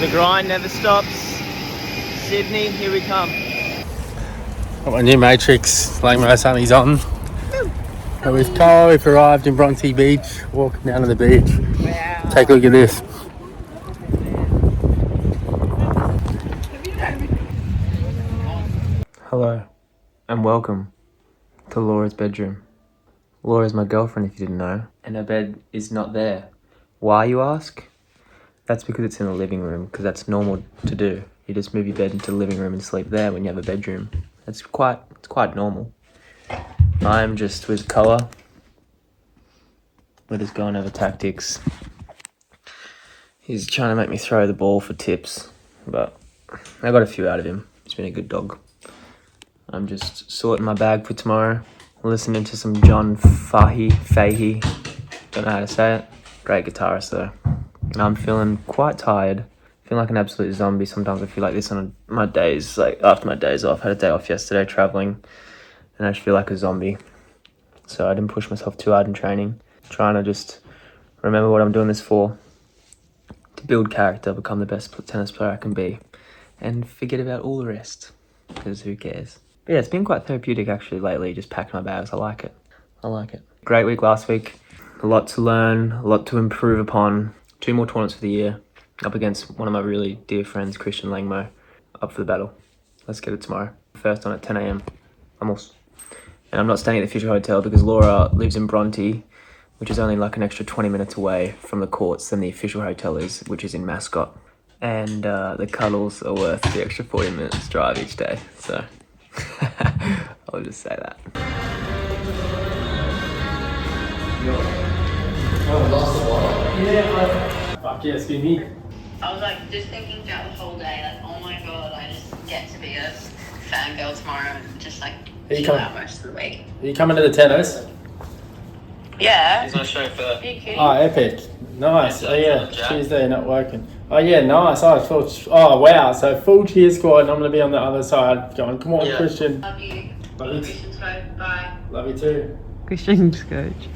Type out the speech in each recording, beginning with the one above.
The grind never stops. Sydney, here we come. Got my new Matrix, like most Sunny's on. So with Cole, we've arrived in Bronte Beach, walking down to the beach. Wow. Take a look at this. Hello, and welcome to Laura's bedroom. Laura's my girlfriend, if you didn't know, and her bed is not there. Why, you ask? That's because it's in the living room, because that's normal to do. You just move your bed into the living room and sleep there when you have a bedroom. It's quite normal. I'm just with Koa. We're just going over tactics. He's trying to make me throw the ball for tips, but I got a few out of him. He's been a good dog. I'm just sorting my bag for tomorrow, listening to some John Fahey. Don't know how to say it. Great guitarist though. And I'm feeling quite tired. Feeling like an absolute zombie. Sometimes I feel like this on my days, like after my days off. I had a day off yesterday traveling, and I just feel like a zombie. So I didn't push myself too hard in training. Trying to just remember what I'm doing this for. To build character, become the best tennis player I can be, and forget about all the rest. Because who cares? But yeah, it's been quite therapeutic actually lately, just packing my bags. I like it. Great week last week. A lot to learn, a lot to improve upon. 2 more tournaments for the year. Up against one of my really dear friends, Christian Langmo. Up for the battle. Let's get it tomorrow. First on at 10 a.m. Vamos. And I'm not staying at the Fisher Hotel because Laura lives in Bronte, which is only like an extra 20 minutes away from the courts than the official hotel is, which is in Mascot. And the cuddles are worth the extra 40 minutes drive each day. So I'll just say that. Fuck yeah, excuse me. I was like just thinking throughout the whole day, like, oh my god, I just get to be a fangirl tomorrow and just like chill out most of the week. Are you coming to the tennis? Yeah. He's my chauffeur. Oh, epic. Nice. Oh yeah, Tuesday not working. Oh yeah, nice. Oh wow, so full cheer squad and I'm going to be on the other side going, come on, Christian. Love you. Love you. Bye. Love you too. Christian's coach.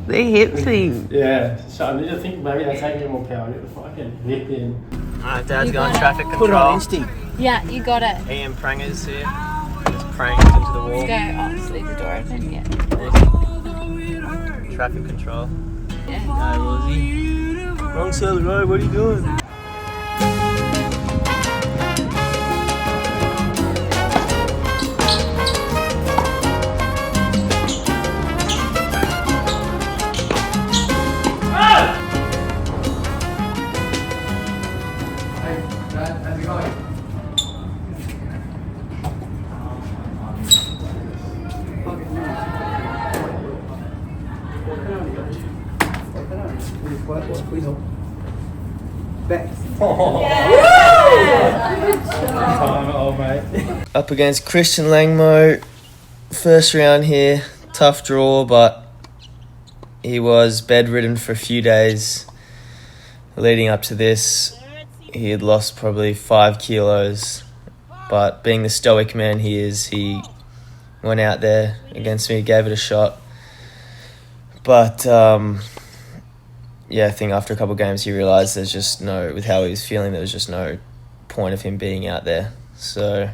The hip thing. Yeah, so I need to think maybe they're taking more power. Get the fucking whip in. Alright, Dad's going traffic control. Put it on instinct. Yeah, you got it. Ian Pranger's here. Just pranged into the wall. Go. Oh, just leave the door open. Yeah. Traffic control. Yeah. Hi, Rosie. Wrong side of the road, what are you doing? Up against Christian Langmo. First round here. Tough draw, but he was bedridden for a few days leading up to this. He had lost probably 5 kilos, but being the stoic man he is, he went out there against me, gave it a shot. But I think after a couple of games he realised with how he was feeling, there was just no point of him being out there. So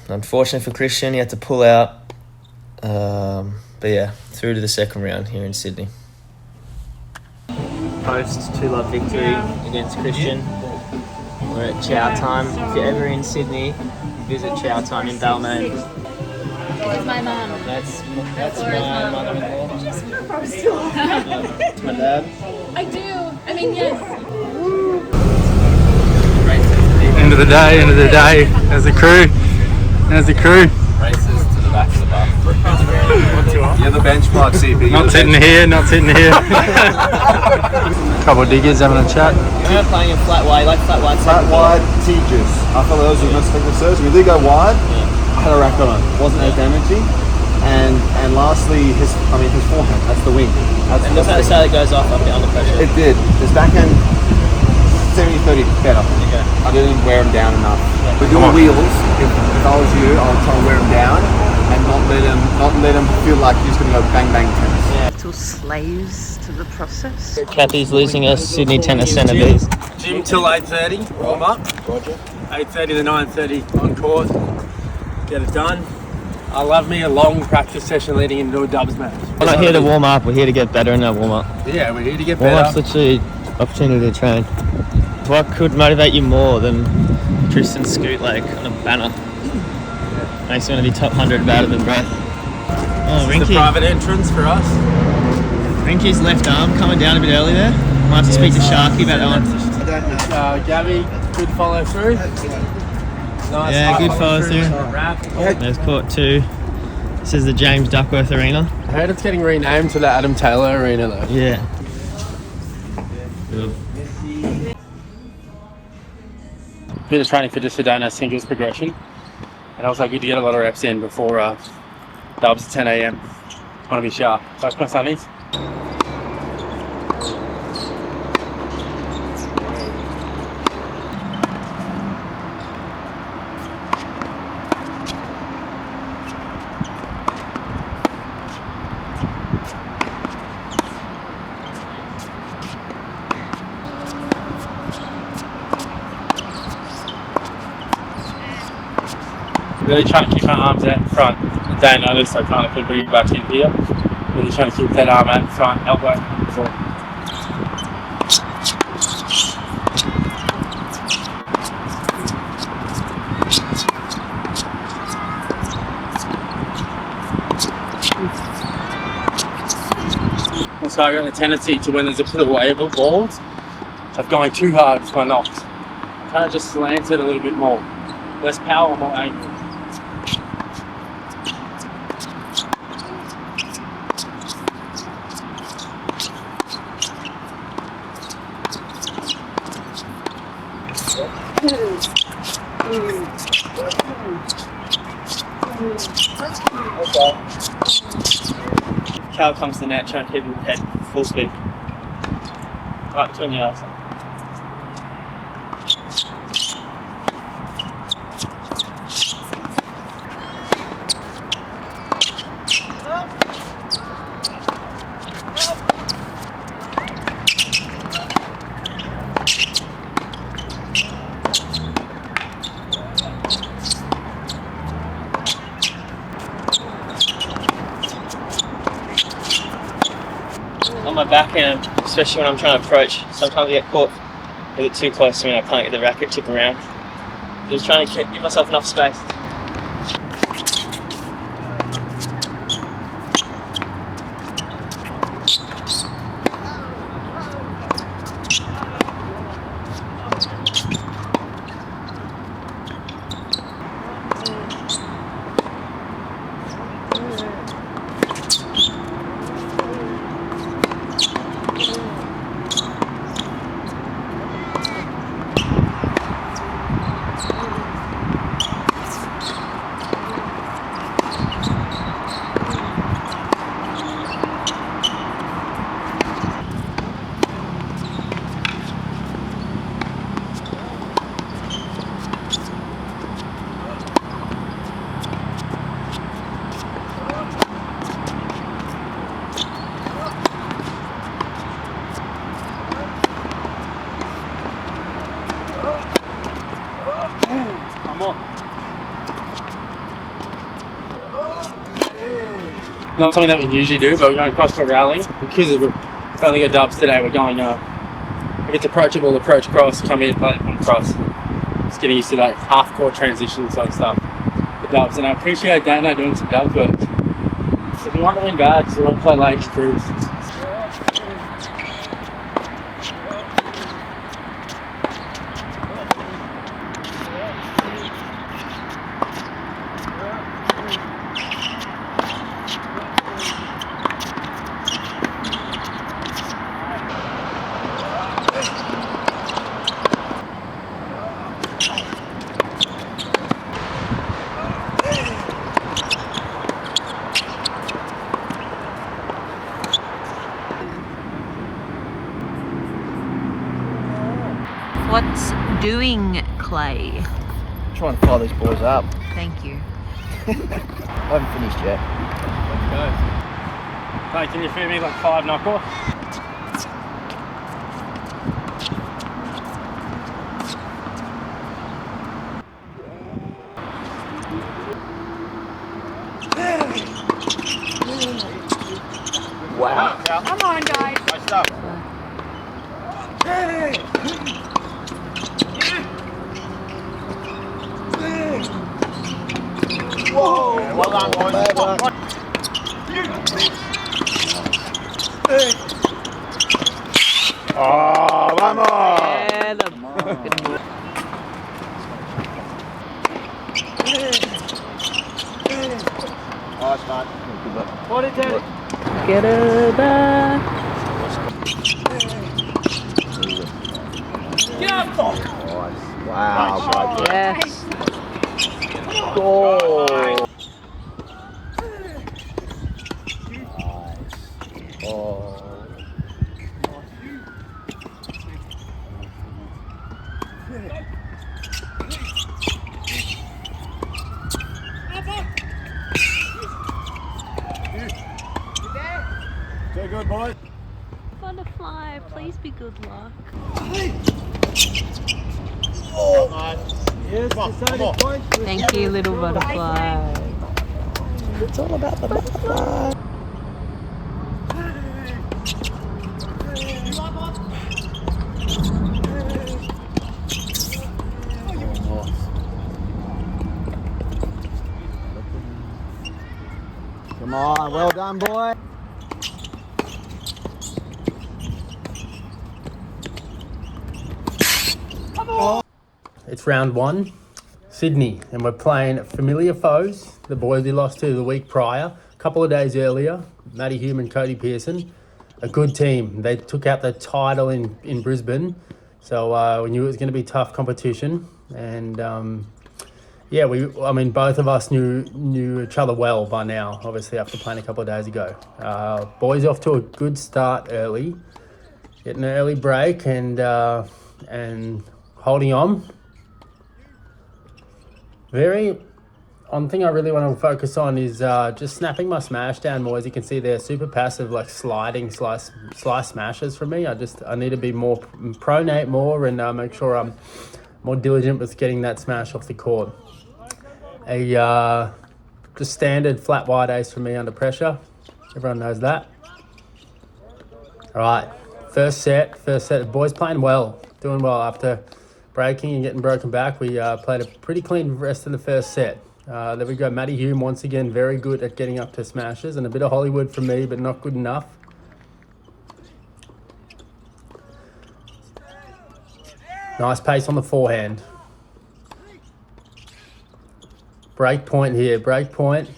unfortunately for Christian, he had to pull out. But yeah, through to the second round here in Sydney. Post 2-love victory against Christian. We're at chow time. If you're ever in Sydney, visit chow time in Balmain. It's my mum. That's Laura's my mum. mother-in-law. That's my dad. I do. I mean, yes. End of the day. There's the crew. Races to the back of the bar. You're the benchmark, CP. Not sitting here. Couple of diggers having a chat. You're playing in flat wide, like flat wide. Flat wide teachers. I thought those were most technical serves. We did go wide. I had a rack on it. Wasn't as damaging. And lastly, his forehand. That's the wing. And the first side that goes off up under pressure. It did. His backhand 70-30 better. Okay. I didn't wear him down enough. We're doing wheels. If I was you, I would try and wear him down and not let him feel like he's going to go bang bang tennis. Yeah. Little slaves to the process. Kathy's losing us Sydney tennis centre-bees. Gym till 8:30, warm up. 8:30 to 9:30 on court. Get it done. I love me a long practice session leading into a dubs match. We're not here to warm up, we're here to get better in our warm-up. Yeah, we're here to get Warm-up's better. literally opportunity to train. What could motivate you more than Tristan's scoot leg on a banner? Makes you want to be top 100 better than Brett. Oh, It's a private entrance for us. Rinky's left arm coming down a bit early there. Might have to speak to Sharky about that one. Gabby, good follow through. Nice. Yeah, good follow through. Wrap. There's court 2. This is the James Duckworth Arena. I heard it's getting renamed to the Adam Taylor Arena though. Yeah. Bit of training for just a Dano singles progression. And also good to get a lot of reps in before dubs at 10 a.m. Want to be sharp. Touch my sunnies. Really trying to keep my arms out in front. Don't notice I kind of could bring it back in here. Really trying to keep that arm out in front, elbow forward. Also, I've got a tendency to, when there's a bit of wave of balls, of going too hard with my knocks. Kind of just slant it a little bit more. Less power, more angle. Cal comes to the net, trying to keep his head full speed. Right between the eyes. On my backhand, especially when I'm trying to approach, sometimes I get caught a bit too close to me and I can't get the racket tip around. Just trying to give myself enough space. Not something that we usually do, but we're going across for a rally. Because we've only got dubs today, we're going, if it's approachable, approach cross, come in, play one cross. Just getting used to like half court transitions and stuff for dubs. And I appreciate Dano doing some dub work. So if you want to win bad, so we want to play late cruise. What's doing, Clay? Trying to fire these boys up. Thank you. I haven't finished yet. Mate, can you feed me like 5 knockoff? Wow. Come on, guys. Nice stuff. Whoa! Yeah, well done, boys. Oh, vamos! Yeah, the Nice, mate. get her back. Nice. Wow, great. Yes. Goal. Oh. Too good, boys. Butterfly, please be good luck. Yes, come on. Thank you, little butterfly. It's all about the butterfly. Come on, well done, boy. It's round 1, Sydney, and we're playing familiar foes, the boys we lost to the week prior, a couple of days earlier, Matty Hume and Cody Pearson. A good team. They took out the title in Brisbane, so we knew it was going to be tough competition. And both of us knew each other well by now, obviously after playing a couple of days ago. Boys off to a good start early, getting an early break and holding on. One thing I really want to focus on is just snapping my smash down more. As you can see, they're super passive, like sliding slice smashes for me. I need to be more pronate more and make sure I'm more diligent with getting that smash off the court. Just standard flat wide ace for me under pressure. Everyone knows that. All right, first set. The boys playing well, doing well after breaking and getting broken back. We played a pretty clean rest in the first set. There we go. Matty Hume once again very good at getting up to smashes, and a bit of Hollywood from me, but not good enough. Nice pace on the forehand. Break point here. Break point.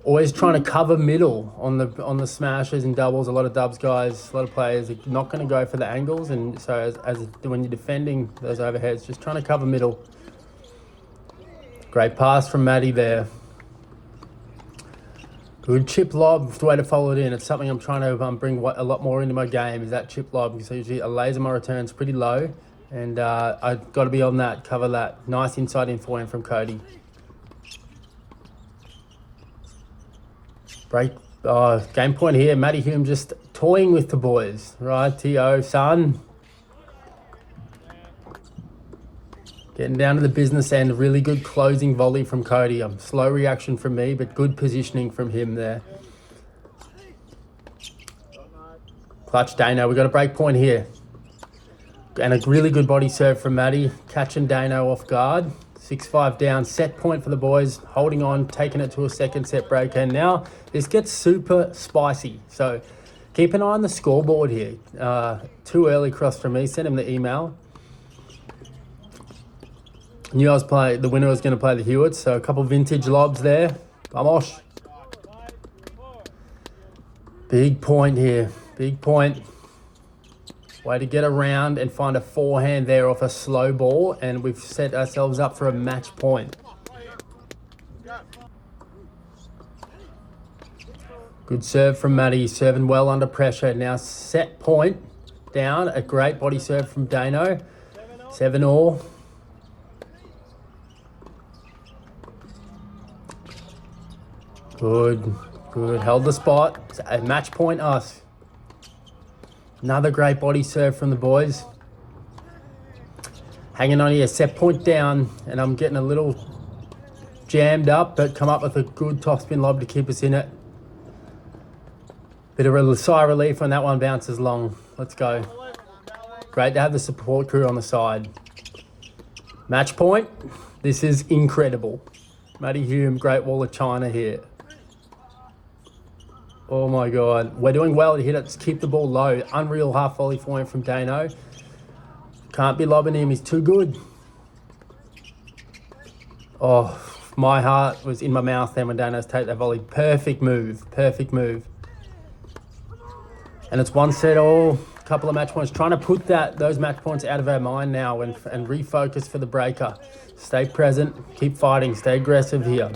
Always trying to cover middle on the smashes and doubles. A lot of dubs guys, a lot of players are not going to go for the angles, and so as when you're defending those overheads, just trying to cover middle. Great pass from Matty there. Good chip lob, the way to follow it in. It's something I'm trying to bring a lot more into my game, is that chip lob, because usually a laser my returns pretty low, and I've got to be on that, cover that. Nice inside in forehand from Cody. Break, game point here. Matty Hume just toying with the boys, right? T.O. son. Getting down to the business end. Really good closing volley from Cody. Slow reaction from me, but good positioning from him there. Clutch Dano. We've got a break point here. And a really good body serve from Matty. Catching Dano off guard. 6-5 down, set point for the boys, holding on, taking it to a second set break. And now this gets super spicy. So keep an eye on the scoreboard here. Too early cross from me, sent him the email. Knew the winner was going to play the Hewitts, so a couple vintage lobs there. Vamos. Big point here, big point. Way to get around and find a forehand there off a slow ball, and we've set ourselves up for a match point. Good serve from Matty, serving well under pressure. Now set point down, a great body serve from Dano. 7-all. Good Good, held the spot. A match point us. Another great body serve from the boys. Hanging on here, set point down, and I'm getting a little jammed up, but come up with a good topspin lob to keep us in it. Bit of a sigh of relief when that one bounces long. Let's go. Great to have the support crew on the side. Match point. This is incredible. Matty Hume, Great Wall of China here. Oh my God. We're doing well to hit it. Just keep the ball low. Unreal half volley for him from Dano. Can't be lobbing him. He's too good. Oh, my heart was in my mouth then when Dano's take that volley. Perfect move. Perfect move. And it's one set all. Couple of match points. Trying to put those match points out of our mind now and refocus for the breaker. Stay present. Keep fighting. Stay aggressive here.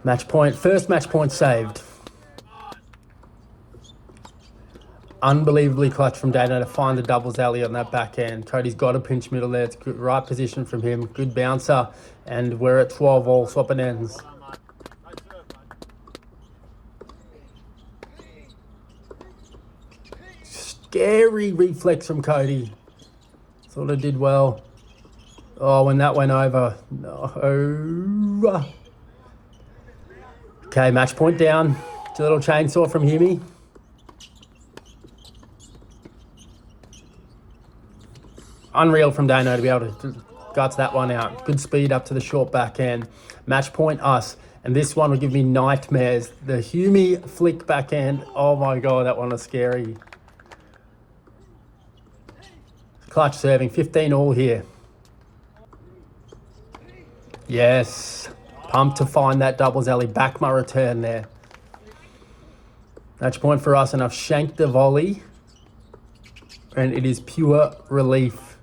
Match point. First match point saved. Unbelievably clutch from Dano to find the doubles alley on that backhand. Cody's got a pinch middle there. It's good, right position from him. Good bouncer. And we're at 12 all. Swapping ends. Scary reflex from Cody. Thought I did well. Oh, when that went over. No. Okay, match point down. It's a little chainsaw from Himi. Unreal from Dano to be able to guts that one out. Good speed up to the short backhand. Match point us. And this one will give me nightmares. The Humi flick backhand. Oh my God, that one was scary. Clutch serving, 15 all here. Yes. Pumped to find that doubles alley. Back my return there. Match point for us, and I've shanked the volley. And it is pure relief.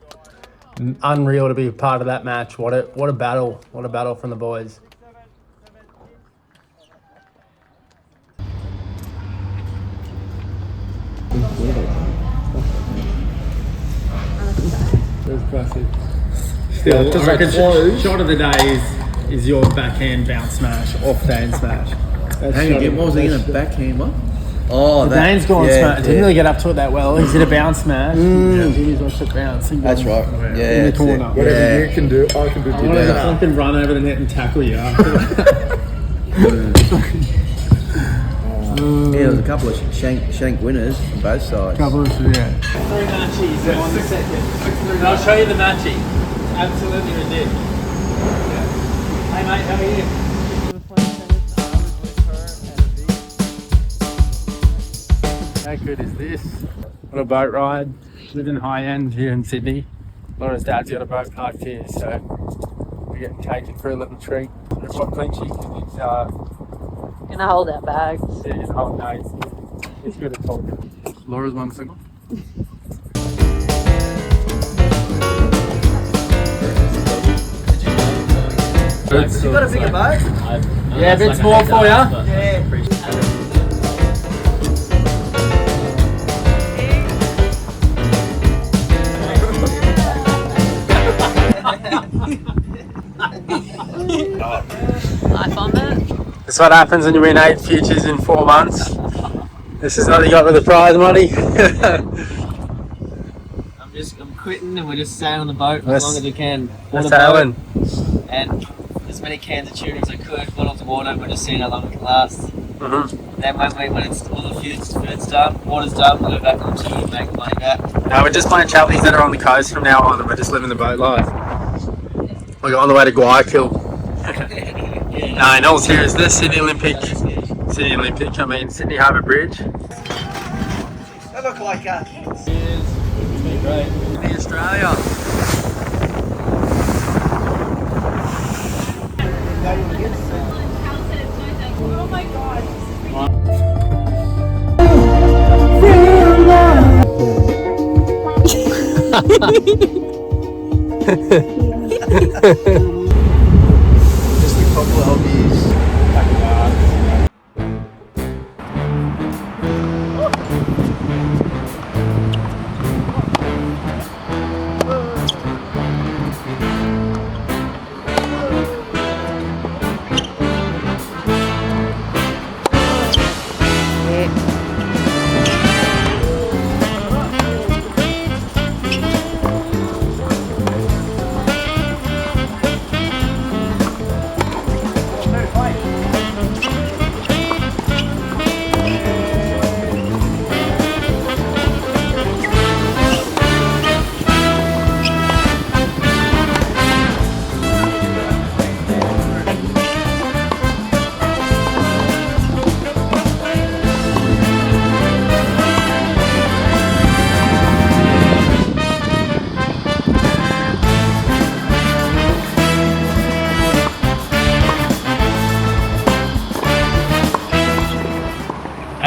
Unreal to be a part of that match. What a battle. What a battle from the boys. That's classic. Still, I reckon shot of the day is your backhand bounce smash, off Dane smash. Hang again, what was he going to backhand one? Oh, Dane's gone smash. Didn't really get up to it that well. He's hit a bounce smash. He's watched it bounce. That's right. Yeah, in the corner. Whatever you can do, I can do. I wanted to fucking run over the net and tackle you after that. Yeah, there was a couple of shank winners from both sides. Couple of, yeah. 3 matchies in 1 second. I'll show you the matchie. It's absolutely ridiculous. Yeah. Hey mate, how are you? How good is this? What a boat ride. Live in high end here in Sydney. Laura's dad's got a boat parked here, so we're getting taken for a little treat. We've got Clinchy. He's Gonna hold our bags. yeah, he's a whole night. He's good at talking. Laura's one single. You got a bigger boat? Yeah, a bit small for you. Yeah. Life on that. That's what happens when you win 8 futures in 4 months. This is what you got with the prize money. I'm quitting and we're just staying on the boat for as long as we can. That's sailing. And as many cans of tuna as I could, bottles of water, we're just seeing how long it can last. Then when it's all the food's done, water's done, we'll go back on the tuna and make the money back. No, we're just playing challenges that are on the coast from now on, and we're just living the boat life. We're on the way to Guayaquil. No, in all seriousness, Sydney Olympic, I mean Sydney Harbour Bridge. They look like It's been great. Sydney, Australia. Oh my God. Just a couple of years.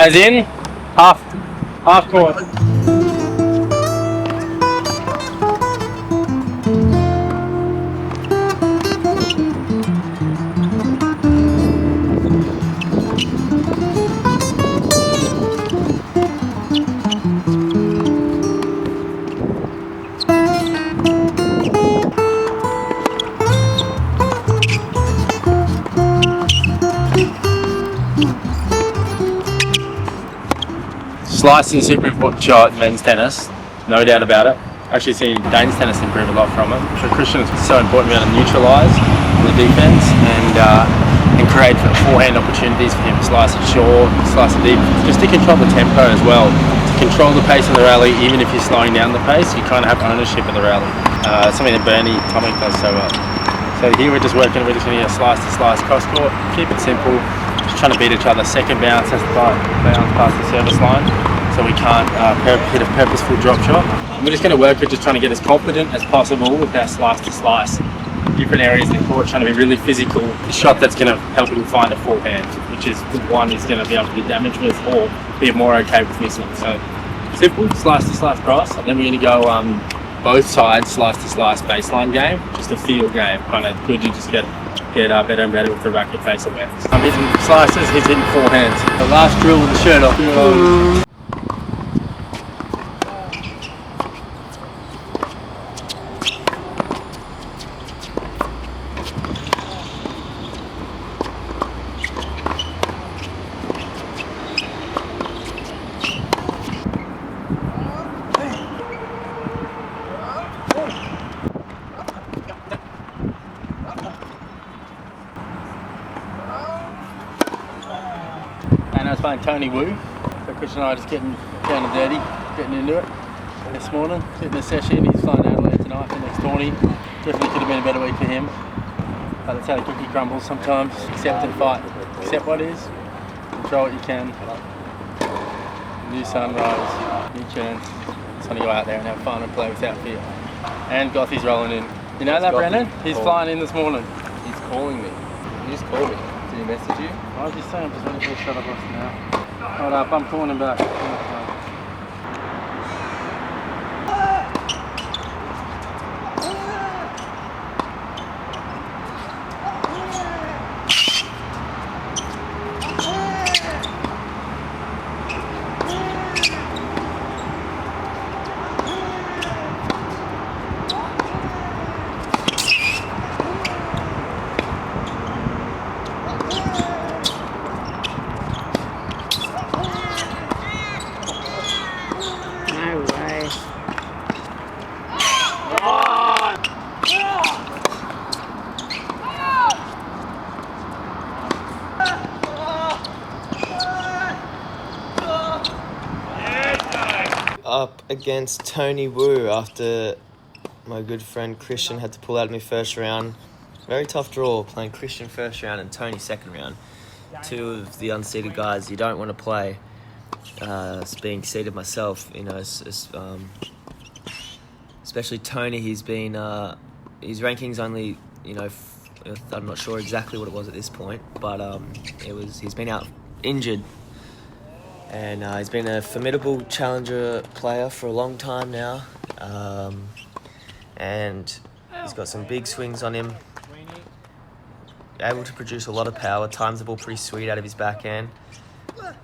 As in, half court. Slicing is a super important shot in men's tennis, no doubt about it. Actually seen Dane's tennis improve a lot from it. For Christian, it's so important to be able to neutralise the defence and create forehand opportunities for him to slice it short, slice it deep, just to control the tempo as well. To control the pace of the rally, even if you're slowing down the pace, you kind of have ownership of the rally. Something that Bernie Tomic does so well. So here we're just going to get a slice to slice cross court, keep it simple, just trying to beat each other. Second bounce has to bounce past the service line, so we can't hit a purposeful drop shot. We're just going to work with just trying to get as confident as possible with our slice to slice. Different areas of the court, trying to be really physical. The shot that's going to help him find a forehand, which is the one he's going to be able to do damage with or be more okay with missing. So simple, slice to slice cross, and then we're going to go both sides slice to slice baseline game, just a field game. Kind of good to just get better and better with the racket face awareness. I'm hitting slices, he's hitting forehands. The last drill with the shirt off. Dano's playing Tony Wu, so Christian and I are just getting down and dirty, getting into it this morning, getting a session. He's flying out Adelaide tonight for the next tourney. Definitely could have been a better week for him, but that's how the cookie crumbles sometimes. Accept and fight. Accept what is, control what you can. New sunrise, new chance. Just want to go out there and have fun and play without fear. And Gothy's rolling in. You know that, Brendan? He's flying in this morning. He's calling me. He just called me. Did he message you? I was just saying, I'm just waiting for the shot across now. Hold up, I'm calling him back. Up against Tony Wu after my good friend Christian had to pull out in my first round. Very tough draw, playing Christian first round and Tony second round. Two of the unseeded guys you don't want to play. Being seeded myself, you know, especially Tony. He's been his rankings only, you know, I'm not sure exactly what it was at this point, but he's been out injured. And he's been a formidable challenger player for a long time now. And he's got some big swings on him. Able to produce a lot of power, times the ball pretty sweet out of his backhand.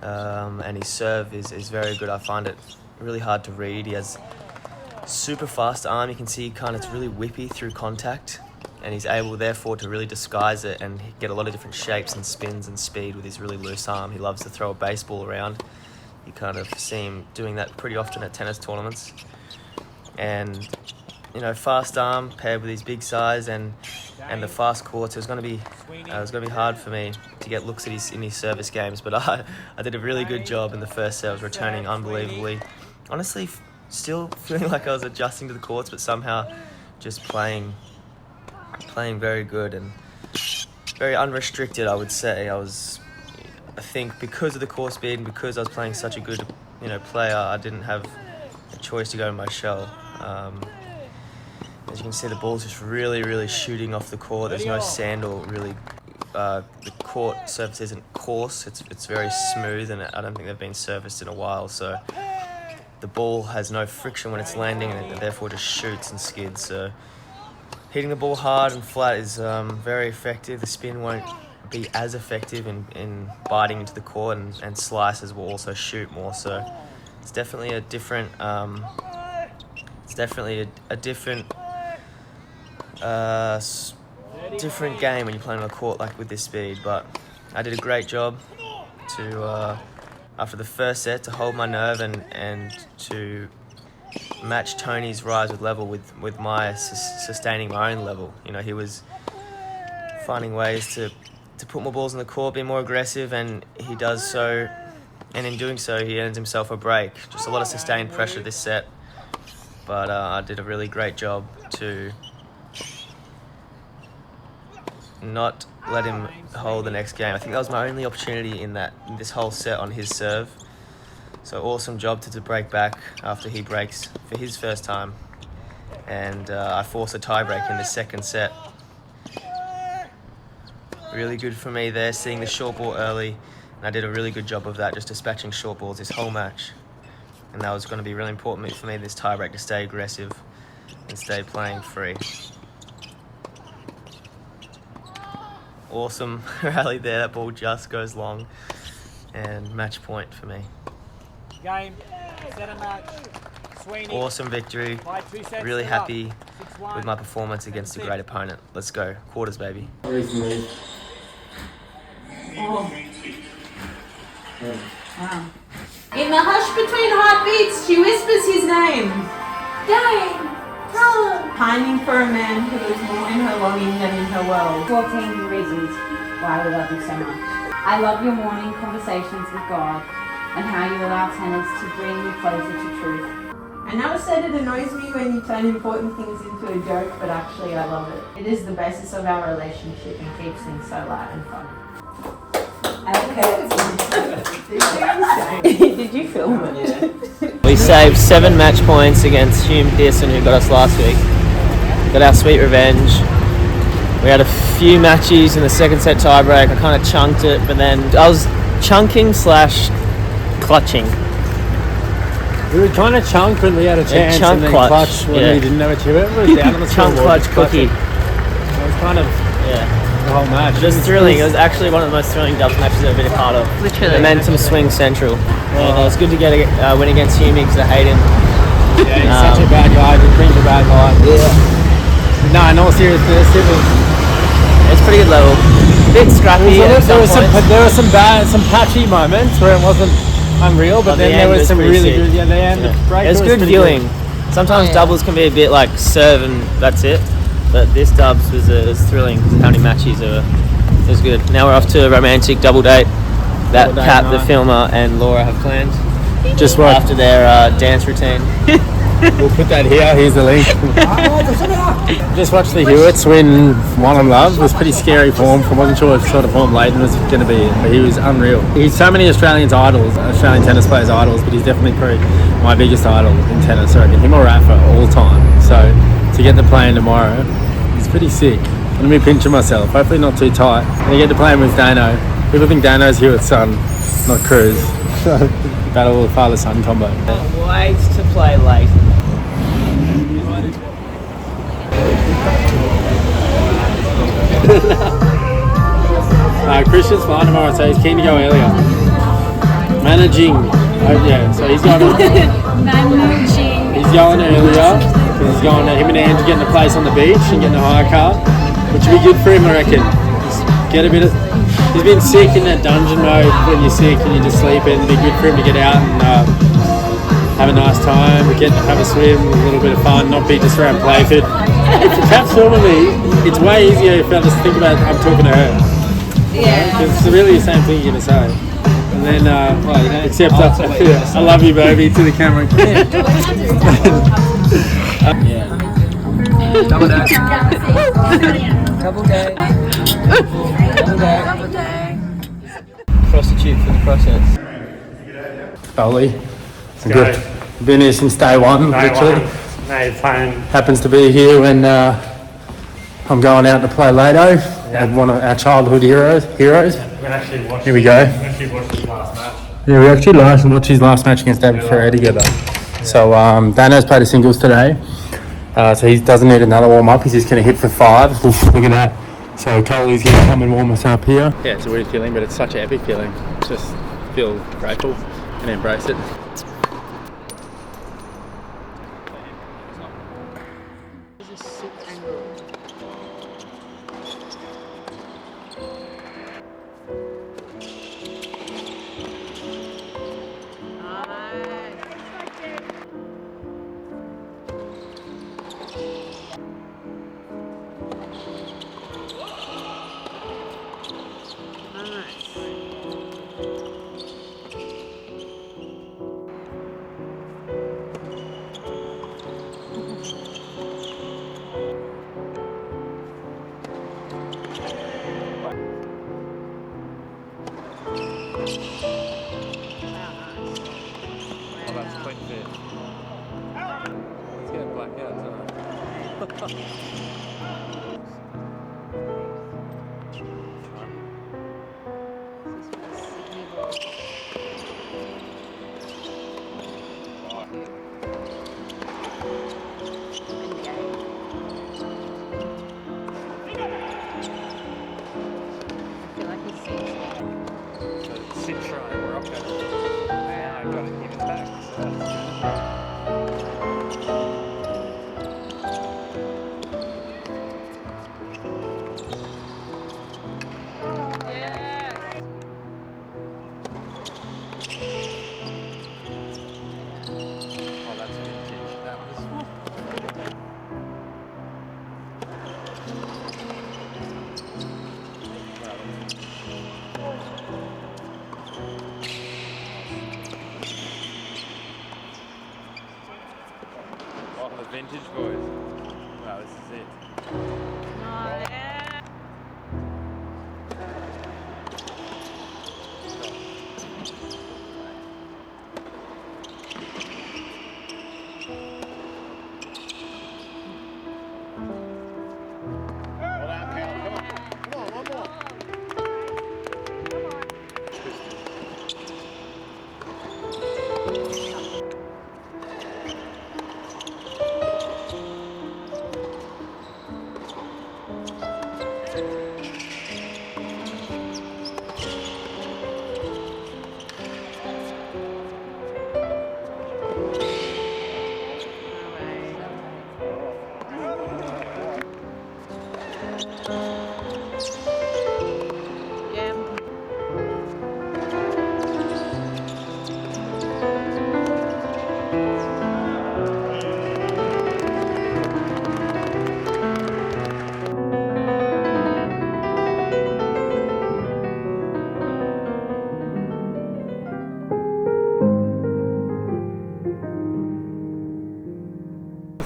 And his serve is very good. I find it really hard to read. He has super fast arm. You can see it's really whippy through contact. And he's able, therefore, to really disguise it and get a lot of different shapes and spins and speed with his really loose arm. He loves to throw a baseball around. You kind of see him doing that pretty often at tennis tournaments. And, you know, fast arm paired with his big size and the fast courts, it was going to be hard for me to get looks at in his service games. But I did a really good job in the first set. I was returning unbelievably. Honestly, still feeling like I was adjusting to the courts, but somehow just playing very good and very unrestricted, I would say. I think because of the court speed and because I was playing such a good, you know, player, I didn't have a choice to go in my shell. As you can see, the ball's just really, really shooting off the court. There's no sand or really the court surface isn't coarse. It's very smooth, and I don't think they've been surfaced in a while. So the ball has no friction when it's landing, and it therefore just shoots and skids. So hitting the ball hard and flat is very effective. The spin won't be as effective in biting into the court, and slices will also shoot more. So it's definitely a different. Different game when you're playing on a court like with this speed. But I did a great job to after the first set to hold my nerve and to match Tony's rise with level with my sustaining my own level. You know, he was finding ways to put more balls in the court, be more aggressive, and he does so, and in doing so he earns himself a break. Just a lot of sustained pressure this set, but I did a really great job to not let him hold the next game. I think that was my only opportunity in this whole set on his serve. So awesome job to break back after he breaks for his first time, and I forced a tie break in the second set. Really good for me there, seeing the short ball early, and I did a really good job of that, just dispatching short balls this whole match. And that was going to be really important for me this tie break, to stay aggressive and stay playing free. Awesome rally there, that ball just goes long, and match point for me. Game, set a match. Sweeney. Awesome victory, really happy with my performance against a great opponent. Let's go, quarters baby. Wow. In the hush between heartbeats, she whispers his name. Dane! Pining for a man who is more in her longing than in her world. 14 reasons why we love you so much. I love your morning conversations with God and how you allow tennis to bring you closer to truth. I never said it annoys me when you turn important things into a joke, but actually I love it. It is the basis of our relationship and keeps things so light and fun. Did you film it? We saved 7 match points against Hume Pearson, who got us last week. Got our sweet revenge. We had a few matches in the second set tiebreak. I kind of chunked it, but then I was chunking / clutching. We were trying to chunk when we had a chance, chunk and then clutch when we didn't have a chip. It was down on the chunk clutch cookie. It was kind of the whole match. It was thrilling. It was actually one of the most thrilling doubles matches I've been a part of. Literally. Momentum swing central. And it was good to get a win against Hume because I hate him. Yeah, he's such a bad guy. He brings a bad vibe. Yeah. No, in all seriousness, it's pretty good level. A bit scrappy. There were some patchy moments where it wasn't unreal, but then there was some really good. Yeah, the end. It was good viewing. Sometimes doubles can be a bit like serve and that's it, but this dubs was thrilling. How many matches it was good. Now we're off to a romantic double date that Pat, the filmer, and Laura have planned. Just what? After their dance routine. We'll put that here. Here's the link. Just watched the Hewitts win One on Love. It was pretty scary form. I wasn't sure what sort of form Leighton was going to be in, but he was unreal. He's so many Australian tennis players' idols, but he's definitely probably my biggest idol in tennis. I reckon him or Rafa all time. So to get to play him tomorrow, it's pretty sick. I'm going to be pinching myself. Hopefully not too tight. And I get to play him with Dano. People think Dano's Hewitt's son, not Cruz. Battle of father-son combo. Wait to play late. Christian's flying tomorrow, so he's keen to go earlier. Managing. So he's going earlier. Because he's going him and Andrew getting a place on the beach and getting a hire car, which would be good for him, I reckon. Get a bit of. He's been sick in that dungeon mode when you're sick and you just sleep in. It'd be good for him to get out and have a nice time, have a swim, a little bit of fun, not be just around Playford. If you catch filming me, it's way easier if I just think about I'm talking to her. Yeah. Because it's really the same thing you're going to say. And then, except I love you, baby, to the camera. Double day. Double day. Prostitute for the process. Bowley. Good. Been here since day one, literally. Happens to be here when I'm going out to play Lado. one of our childhood heroes. Here we go. Yeah, we actually watched his last match against David Ferrer together. So Dano's played a singles today. So he doesn't need another warm-up. He's just going to hit for 5. Look at that. So Coley's going to come and warm us up here. Yeah, it's a weird feeling, but it's such an epic feeling. Just feel grateful and embrace it. Vintage boys. Wow, this is it.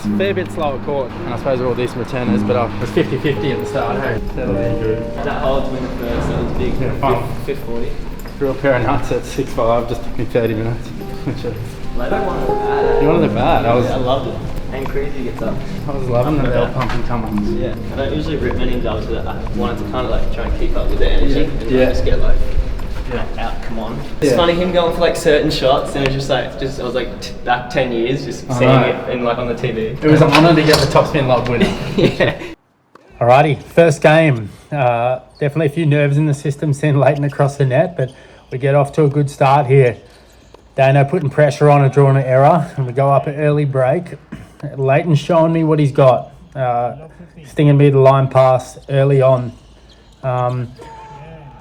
It's a fair bit slower court, and I suppose we're all decent returners, but it was 50-50 at the start. Hey, that'll be good. That hole to win the first, that was big. Yeah, fifth 40. Threw a pair of nuts at 6-5, just took me 30 minutes. Which is... Like, I wanted it bad. You wanted it bad? I loved it. And crazy gets up. I was loving the bell pumping come-ons. Yeah, I don't usually rip many dubs, but I wanted to kind of like try and keep up with the energy and like, Yeah. just get like out, come on. It's funny him going for like certain shots, and it was just like, I was like back 10 years, just seeing it in like on the TV. It was an honour to get the top spin lob winner. Yeah. Alrighty, first game. Definitely a few nerves in the system, seeing Leighton across the net, but we get off to a good start here. Dano putting pressure on and drawing an error, and we go up an early break. Leighton's showing me what he's got. Stinging me the line pass early on.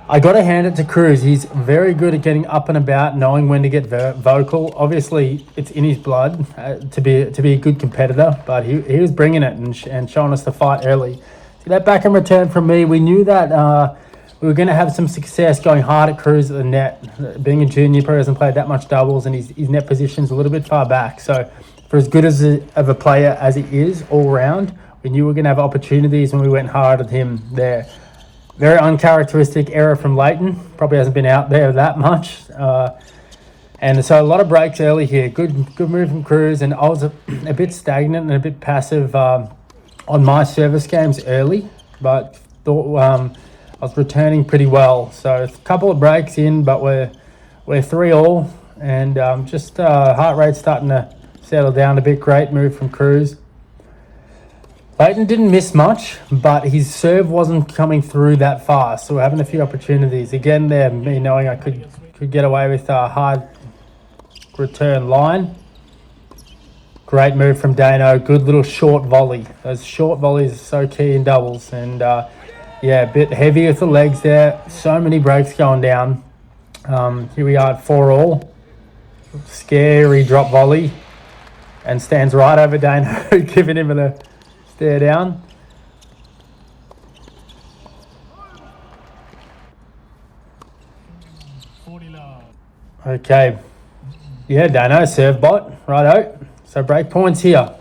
I got to hand it to Cruz. He's very good at getting up and about, knowing when to get vocal. Obviously, it's in his blood to be a good competitor, but he was bringing it and showing us the fight early. See that back in return from me. We knew that we were going to have some success going hard at Cruz at the net. Being a junior, probably hasn't played that much doubles, and his net position's a little bit far back. So for as good of a player as he is all round, we knew we were going to have opportunities when we went hard at him there. Very uncharacteristic error from Leighton. Probably hasn't been out there that much. And so a lot of breaks early here. Good move from Cruz. And I was a bit stagnant and a bit passive on my service games early. But thought I was returning pretty well. So a couple of breaks in, but we're 3-all, and just heart rate starting to settle down a bit. Great move from Cruz. Leighton didn't miss much, but his serve wasn't coming through that fast, so we're having a few opportunities. Again there, me knowing I could get away with a hard return line. Great move from Dano. Good little short volley. Those short volleys are so key in doubles. And yeah, a bit heavy with the legs there. So many breaks going down. Here we are at 4-all. Scary drop volley. And stands right over Dano, giving him a stare down. Okay. Yeah, Dano, serve bot. Righto. So break points here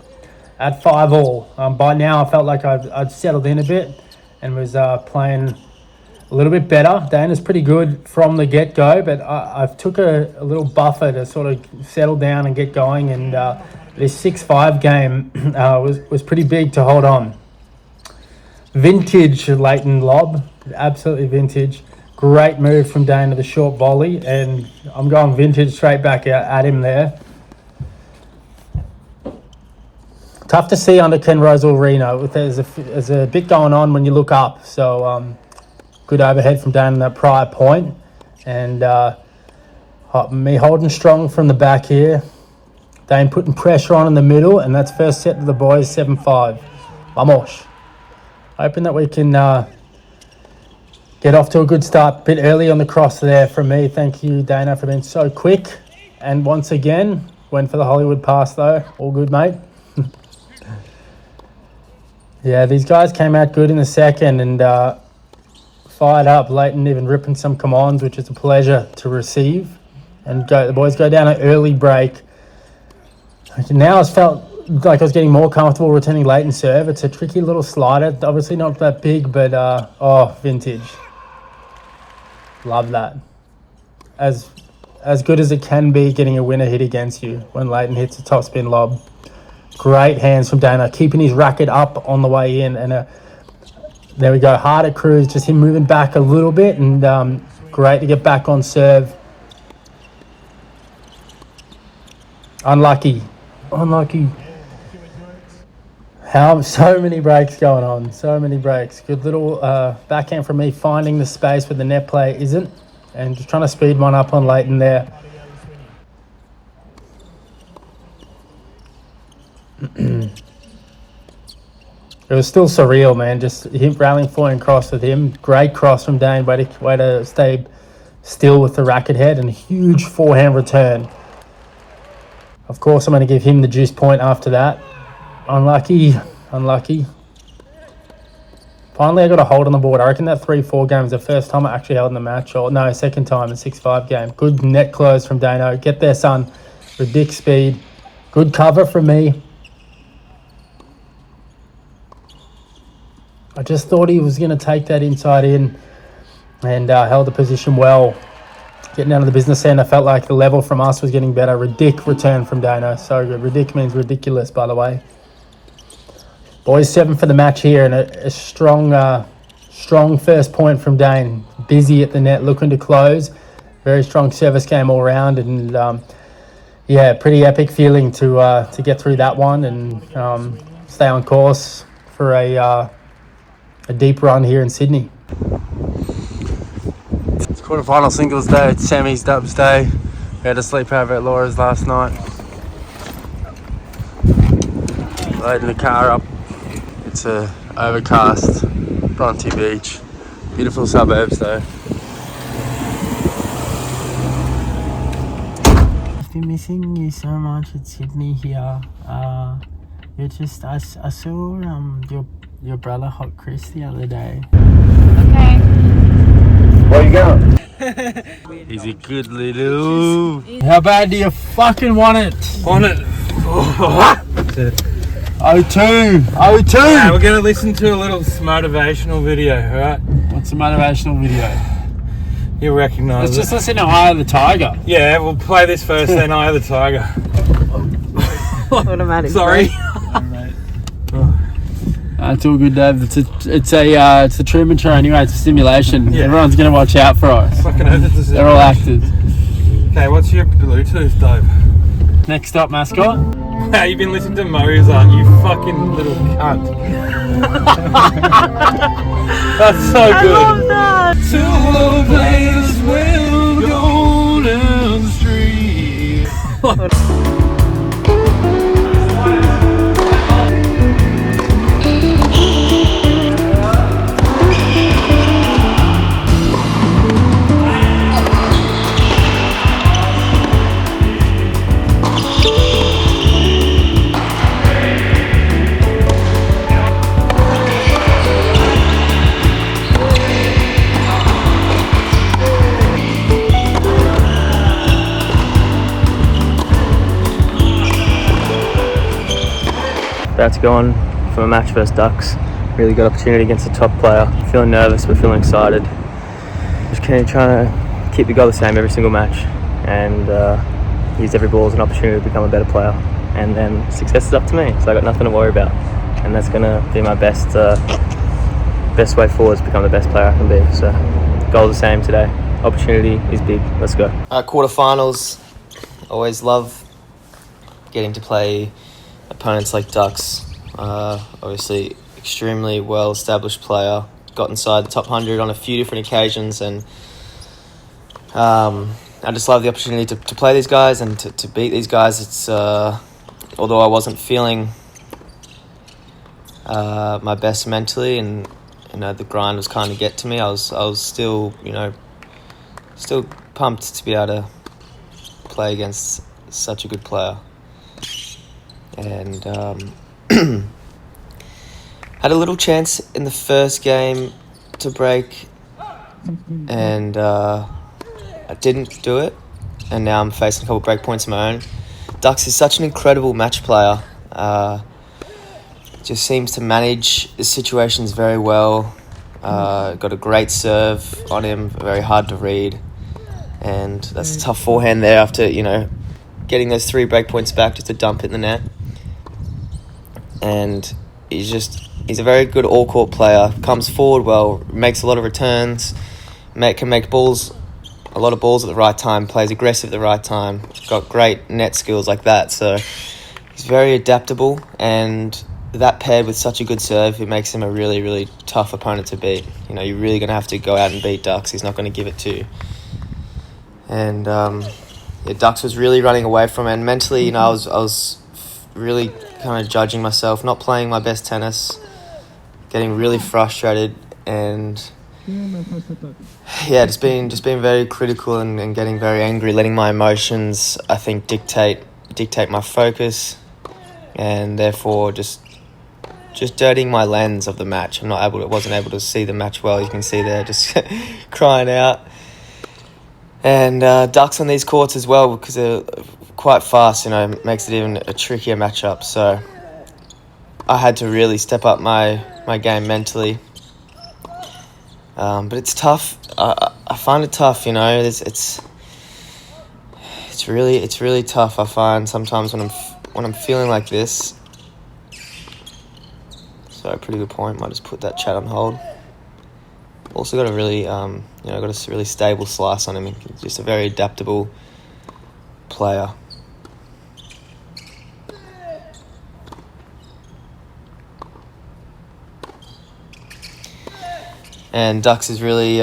at 5-all. By now I felt like I'd settled in a bit and was playing a little bit better. Dana's pretty good from the get-go, but I've took a little buffer to sort of settle down and get going, and this 6-5 game was pretty big to hold on. Vintage Leighton lob, absolutely vintage. Great move from Dana, the short volley, and I'm going vintage straight back at him there. Tough to see under Ken Rosalrino. There's a bit going on when you look up. So good overhead from Dana in that prior point. And me holding strong from the back here. Dane putting pressure on in the middle. And that's first set to the boys, 7-5. Vamos. Hoping that we can get off to a good start. A bit early on the cross there from me. Thank you, Dana, for being so quick. And once again, went for the Hollywood pass though. All good, mate. Yeah, these guys came out good in the second and fired up. Leighton even ripping some cmons, which is a pleasure to receive. And the boys go down an early break. Now I felt like I was getting more comfortable returning Leighton's serve. It's a tricky little slider. Obviously not that big, but vintage. Love that. As good as it can be getting a winner hit against you when Leighton hits a top spin lob. Great hands from Dana, keeping his racket up on the way in. And there we go, hard at Cruz, just him moving back a little bit. And great to get back on serve. Unlucky. So many breaks going on, so many breaks. Good little backhand from me, finding the space where the net play isn't. And just trying to speed one up on Leighton there. It was still surreal, man. Just him rallying forward and cross with him. Great cross from Dane. Way to stay still with the racket head, and a huge forehand return. Of course, I'm going to give him the juice point after that. Unlucky. Finally, I got a hold on the board. I reckon that 3-4 game is the first time I actually held in the match. Or no, second time in 6-5 game. Good net close from Dano. Get there, son. Ridic speed. Good cover from me. I just thought he was going to take that inside in and held the position well. Getting out of the business end, I felt like the level from us was getting better. Ridic return from Dano. So good. Ridic means ridiculous, by the way. Boys 7 for the match here, and a strong first point from Dane. Busy at the net, looking to close. Very strong service game all round, and yeah, pretty epic feeling to get through that one and stay on course for a deep run here in Sydney. It's quarterfinal singles day. It's Sammy's dubs day. We had a sleepover at Laura's last night. Loading the car up. It's a overcast Bronte Beach. Beautiful suburbs though. I've been missing you so much at Sydney here. I saw your brother Hot Chris the other day. Okay. Where are you going? He's a good little. How bad do you fucking want it? Want it? 0-2. Yeah, we're going to listen to a little motivational video, alright? What's the motivational video? You'll recognise Let's just listen to Eye of the Tiger. Yeah, we'll play this first, then Eye of the Tiger. Automatic. Sorry. It's all good, Dave. It's a Truman Show anyway. It's a simulation. Yeah. Everyone's going to watch out for us. Fucking oath it's a They're all actors. Okay, what's your Bluetooth, Dave? Next up, mascot. Hey, you've been listening to Mozart, you fucking little cunt. That's so good. I love that. To a place where golden street. About to go on from a match versus Ducks. Really good opportunity against a top player. Feeling nervous but feeling excited. Just trying to keep the goal the same every single match and use every ball as an opportunity to become a better player. And then success is up to me, so I got nothing to worry about. And that's going to be my best way forward to become the best player I can be. So goal the same today. Opportunity is big. Let's go. Quarterfinals. Always love getting to play opponents like Ducks. Obviously extremely well established player, got inside the top 100 on a few different occasions, and I just love the opportunity to play these guys and to beat these guys. It's although I wasn't feeling my best mentally, and the grind was kind of get to me, I was still still pumped to be able to play against such a good player. And had a little chance in the first game to break, and I didn't do it, and now I'm facing a couple break points of my own. Ducks is such an incredible match player. Just seems to manage the situations very well. Got a great serve on him, very hard to read, and that's a tough forehand there after getting those 3 break points back just to dump it in the net. And he's a very good all-court player, comes forward well, makes a lot of returns, can make a lot of balls at the right time, plays aggressive at the right time, got great net skills like that. So he's very adaptable, and that paired with such a good serve, it makes him a really, really tough opponent to beat. You're really going to have to go out and beat Ducks. He's not going to give it to you. And Ducks was really running away from it, and mentally, I was really kind of judging myself, not playing my best tennis, getting really frustrated, and just being very critical and getting very angry, letting my emotions, I think, dictate my focus, and therefore just dirtying my lens of the match. Wasn't able to see the match well. You can see there, just crying out. And Ducks on these courts as well, because they're quite fast, makes it even a trickier matchup. So I had to really step up my game mentally. But it's tough. I find it tough, It's really tough. I find sometimes when I'm feeling like this. So pretty good point. Might just put that chat on hold. Also got a really got a really stable slice on him. He's just a very adaptable player. And Ducks is really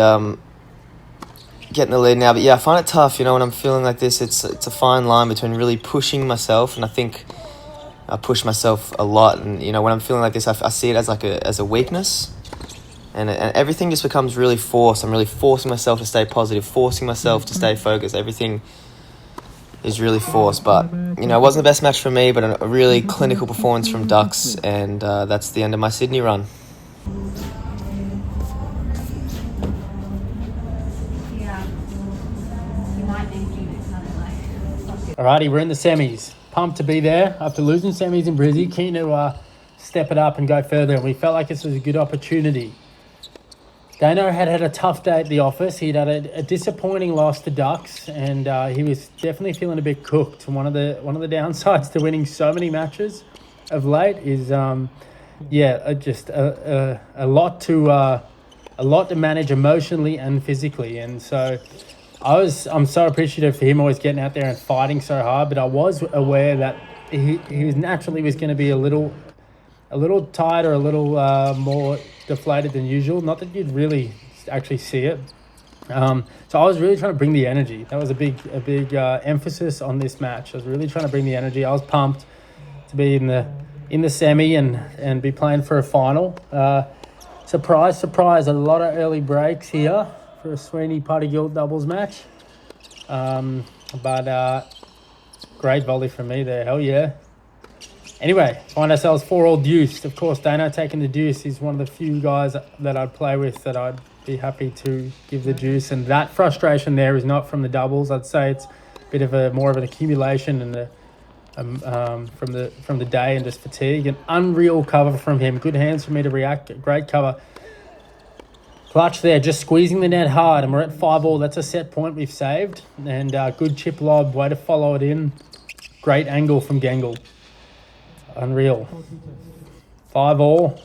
getting the lead now. But yeah, I find it tough, when I'm feeling like this. It's a fine line between really pushing myself, and I think I push myself a lot. And when I'm feeling like this, I see it as a weakness, and everything just becomes really forced. I'm really forcing myself to stay positive, forcing myself to stay focused. Everything is really forced. But it wasn't the best match for me, but a really clinical performance from Ducks, and that's the end of my Sydney run. Alrighty, we're in the semis. Pumped to be there after losing semis in Brisbane. Keen to step it up and go further. And we felt like this was a good opportunity. Dano had a tough day at the office. He'd had a disappointing loss to Ducks, and he was definitely feeling a bit cooked. One of the downsides to winning so many matches of late is yeah, just a lot to manage emotionally and physically, and so I'm so appreciative for him always getting out there and fighting so hard. But I was aware that he was naturally going to be a little tired or a little more deflated than usual. Not that you'd really actually see it. So I was really trying to bring the energy. That was a big emphasis on this match. I was really trying to bring the energy. I was pumped to be in the semi and be playing for a final. Surprise, a lot of early breaks here for a Sweeney Putty Guild doubles match. But great volley from me there. Hell yeah. Anyway, find ourselves 4-all deuced. Of course, Dano taking the deuce. He's one of the few guys that I'd play with that I'd be happy to give the deuce. And that frustration there is not from the doubles. I'd say it's a bit of more of an accumulation and from the day and just fatigue. An unreal cover from him. Good hands for me to react. Great cover. Clutch there, just squeezing the net hard, and we're at 5-all. That's a set point we've saved. And good chip lob, way to follow it in. Great angle from Gengle. Unreal. 5-all,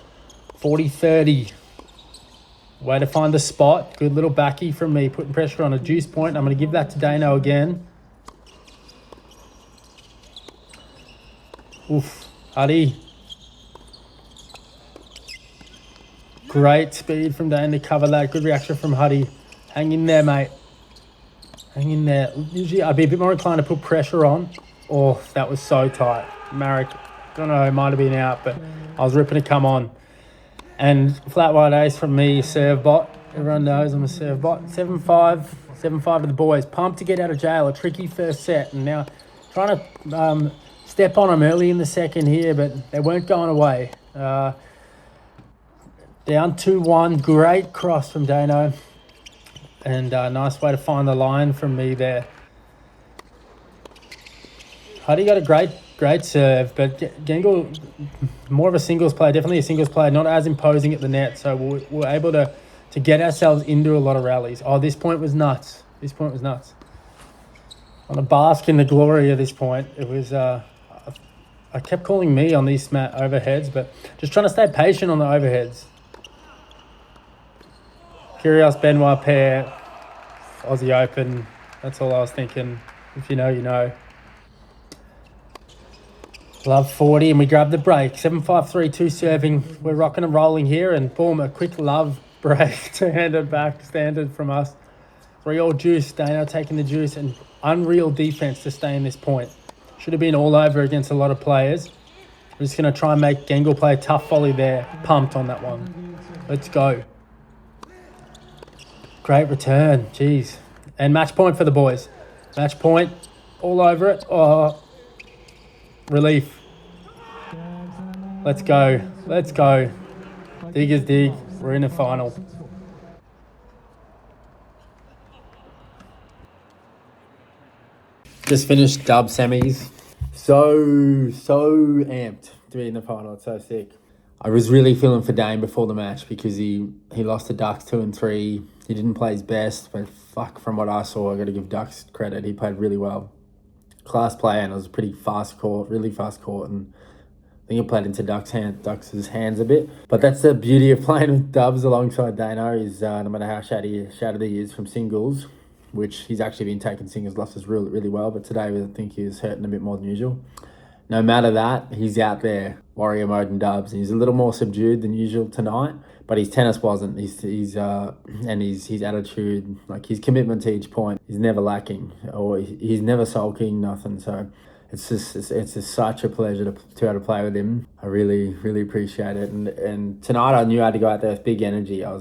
40-30. Way to find the spot. Good little backy from me, putting pressure on a deuce point. I'm going to give that to Dano again. Oof, Huddy. Great speed from Dano to cover that. Good reaction from Huddy. Hang in there, mate. Hang in there. Usually I'd be a bit more inclined to put pressure on. Oh, that was so tight. Marek, don't know, it might have been out, but I was ripping to come on. And flat wide ace from me, serve bot. Everyone knows I'm a serve bot. 7-5 to the boys. Pumped to get out of jail. A tricky first set. And now trying to step on them early in the second here, but they weren't going away. Down 2-1. Great cross from Dano. And nice way to find the line from me there. Huddy got a great serve, but Gengle, more of a singles player, definitely a singles player, not as imposing at the net. So we're able to get ourselves into a lot of rallies. Oh, this point was nuts. On a bask in the glory of this point. It was, I kept calling me on these overheads, but just trying to stay patient on the overheads. Kyrgios Benoit pair, Aussie Open. That's all I was thinking. If you know, you know. Love 40, and we grab the break. 7-5, 3-2 serving. We're rocking and rolling here, and boom, a quick love break to hand it back, standard from us. 3-all juice, Dano taking the juice, and unreal defense to stay in this point. Should have been all over against a lot of players. We're just going to try and make Gengle play a tough volley there. Pumped on that one. Let's go. Great return, jeez. And match point for the boys. Match point, all over it. Oh, relief. Let's go. Diggers dig. We're in the final. Just finished dub semis. So amped to be in the final. It's so sick. I was really feeling for Dane before the match because he lost to Ducks 2 and 3. He didn't play his best, but fuck, from what I saw, I got to give Ducks credit. He played really well. Class player, and it was a pretty fast court, really fast court, and I think he played into Ducks' hands a bit. But that's the beauty of playing with dubs alongside Dano is no matter how shattered he is from singles, which he's actually been taking singles losses really well, but today I think he was hurting a bit more than usual. No matter that, he's out there warrior mode and dubs, and he's a little more subdued than usual tonight. But his tennis wasn't. His attitude, like his commitment to each point, is never lacking, or he's never sulking, nothing. So it's just such a pleasure to be able to play with him. I really appreciate it. And tonight I knew I had to go out there with big energy. I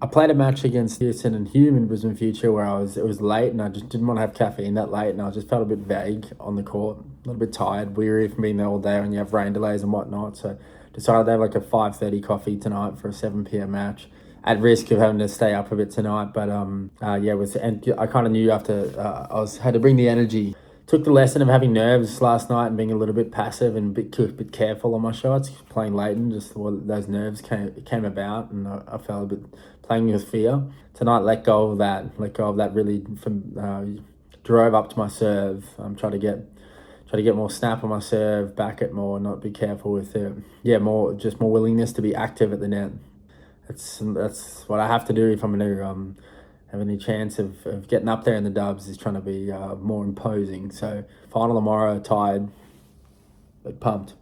played a match against Pearson and Hume in Brisbane Future where it was late and I just didn't want to have caffeine that late, and I just felt a bit vague on the court, a little bit tired, weary from being there all day when you have rain delays and whatnot. So decided to have like a 5:30 coffee tonight for a 7 p.m. match, at risk of having to stay up a bit tonight. But and I kind of knew after had to bring the energy. Took the lesson of having nerves last night and being a little bit passive and a bit careful on my shots, playing late, and just those nerves came about, and I felt a bit playing with fear. Tonight, let go of that really drove up to my serve. Tried try to get more snap on my serve, back it more, not be careful with it. Yeah, more willingness to be active at the net. That's what I have to do if I'm going to have any chance of getting up there in the dubs, is trying to be more imposing. So final tomorrow, tied, but pumped.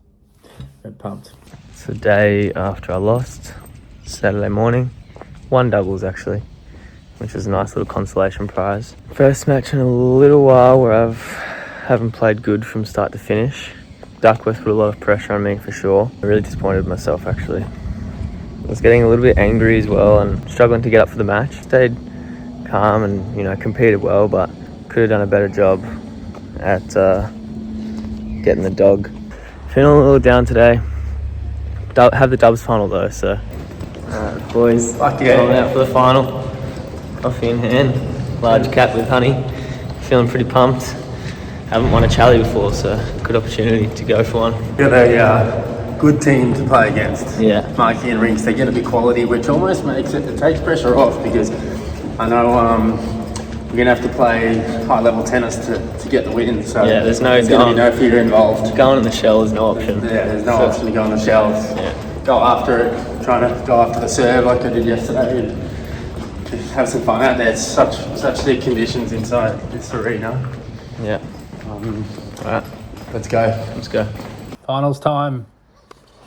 It's the day after I lost, Saturday morning. 1 doubles actually, which was a nice little consolation prize. First match in a little while where haven't played good from start to finish. Duckworth put a lot of pressure on me for sure. I'm really disappointed with myself actually. I was getting a little bit angry as well and struggling to get up for the match. Stayed calm and, you know, competed well, but could have done a better job at getting the dog. Feeling a little down today. Have the dubs final though, so boys, going out for the final. Coffee in hand, large cap with honey. Feeling pretty pumped. Haven't won a chally before, so good opportunity to go for one. Got a good team to play against. Yeah. Marky and Rinks, they get a bit quality, which almost makes it takes pressure off, because I know we're gonna have to play high level tennis to get the win. So yeah, there's gonna be no fear involved. Going in the shell is no option. Yeah, there's no option to go on the shells. Yeah. Go after it, trying to go after the serve like I did yesterday, and just have some fun out there. It's such thick conditions inside this arena. Yeah. Alright, let's go. Finals time.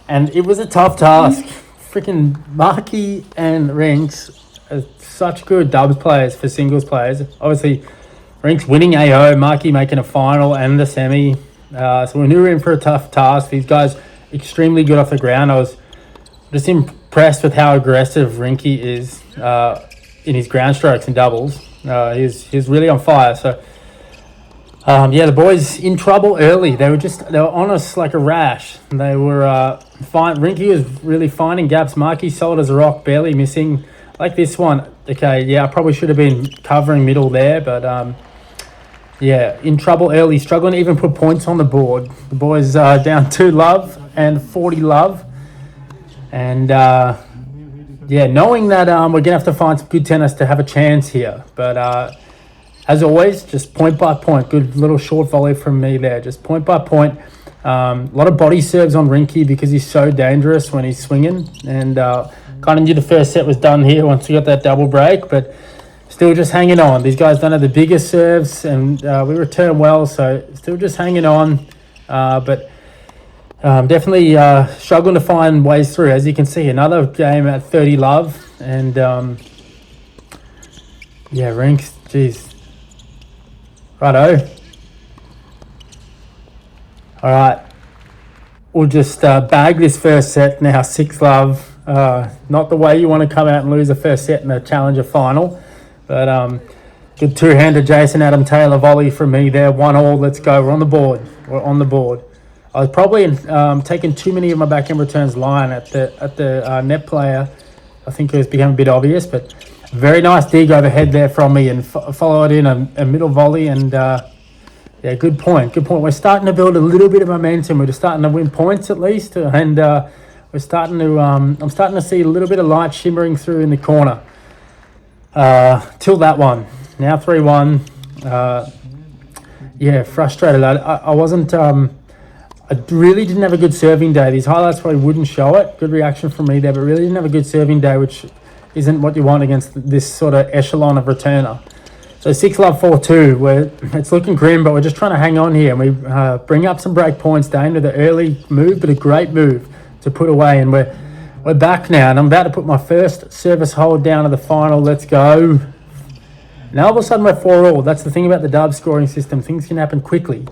And it was a tough task. Freaking Marky and Rinks are such good dubs players for singles players. Obviously, Rinks winning AO, Marky making a final and the semi. So we knew we were in for a tough task. These guys extremely good off the ground. I was just impressed with how aggressive Rinky is in his ground strokes and doubles. He's really on fire. So the boys in trouble early. They were on us like a rash. They were fine. Rinky was really finding gaps. Marky solid as a rock, barely missing. Like this one. Okay, yeah, I probably should have been covering middle there, but in trouble early, struggling to even put points on the board. The boys down 2 love and 40 love. And knowing that we're gonna have to find some good tennis to have a chance here. But as always, just point by point. Good little short volley from me there. Just point by point. A lot of body serves on Rinky because he's so dangerous when he's swinging. And kind of knew the first set was done here once we got that double break. But still just hanging on. These guys don't have the biggest serves. And we return well. So still just hanging on. But definitely struggling to find ways through. As you can see, another game at 30 love. And Rinks, geez. Righto. All right. We'll just bag this first set now, 6 love. Not the way you want to come out and lose the first set in a Challenger final. But good two-hander Jason Adam Taylor volley from me there. 1-1, let's go. We're on the board. I was probably taking too many of my backhand returns line at the net player. I think it was becoming a bit obvious, but very nice dig overhead there from me, and followed in a middle volley. And good point. We're starting to build a little bit of momentum. We're just starting to win points at least, and we're starting to. I'm starting to see a little bit of light shimmering through in the corner. Till that one. Now 3-1. Frustrated. I wasn't. I really didn't have a good serving day. These highlights probably wouldn't show it. Good reaction from me there, but really didn't have a good serving day, which isn't what you want against this sort of echelon of returner. So 6 love 4-2, where it's looking grim, but we're just trying to hang on here. And we bring up some break points. Dane with an early move, but a great move to put away. And we're back now, and I'm about to put my first service hold down to the final. Let's go. Now all of a sudden we're 4-all. That's the thing about the dub scoring system. Things can happen quickly.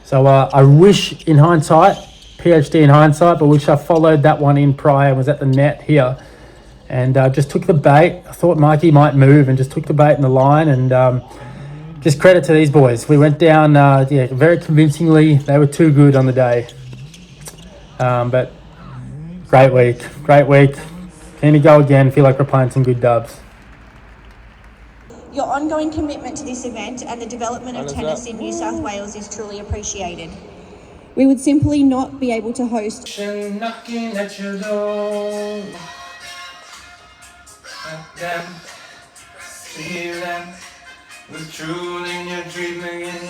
So I wish in hindsight, PhD in hindsight, but wish I followed that one in prior, was at the net here. And just took the bait. I thought Mikey might move and just took the bait in the line. And just credit to these boys. We went down very convincingly. They were too good on the day. But great week. Keen to go again. Feel like we're playing some good dubs. Your ongoing commitment to this event and the development of tennis in New South Wales is truly appreciated. We would simply not be able to host. Knocking at your door. Them feeling with truly your dream again.